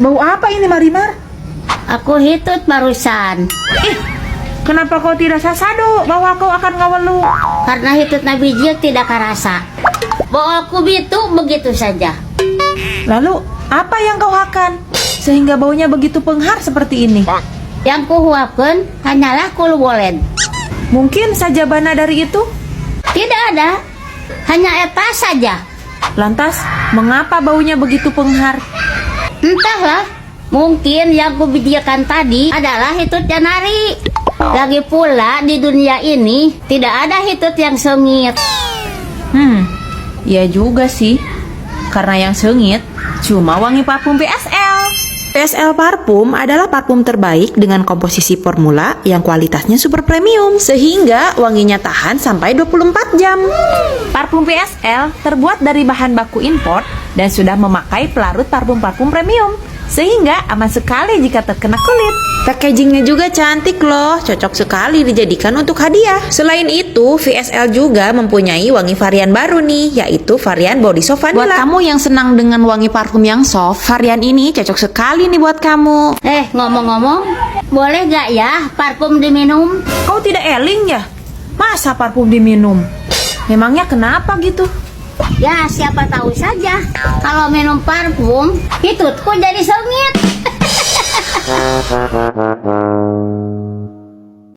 Bau apa ini, Marimar? Aku hitut barusan. Ih, kenapa kau tidak sasado bahwa kau akan ngawelu? Karena hitut Nabi Jik tidak karasa. Bau aku begitu saja. Lalu, apa yang kau akan? Sehingga baunya begitu penghar seperti ini. Yang kuhuapkan hanyalah kulubolen. Mungkin saja bana dari itu? Tidak ada. Hanya eta saja. Lantas, mengapa baunya begitu penghar? Entahlah. Mungkin yang kubijikkan tadi adalah hitut janari. Lagi pula di dunia ini tidak ada hitut yang sengit. Ya juga sih. Karena yang sengit cuma wangi parfum PSL. PSL Parfum adalah parfum terbaik dengan komposisi formula yang kualitasnya super premium sehingga wanginya tahan sampai 24 jam. Parfum PSL terbuat dari bahan baku import dan sudah memakai pelarut parfum-parfum premium sehingga aman sekali jika terkena kulit. Packagingnya juga cantik loh, cocok sekali dijadikan untuk hadiah. Selain itu, VSL juga mempunyai wangi varian baru nih, yaitu varian Body Soft Vanilla. Buat kamu yang senang dengan wangi parfum yang soft, varian ini cocok sekali nih buat kamu. Ngomong-ngomong, boleh gak ya parfum diminum? Kau tidak eling ya? Masa parfum diminum? Memangnya kenapa gitu? Ya siapa tahu saja. Kalau minum parfum, hitutku jadi sengit.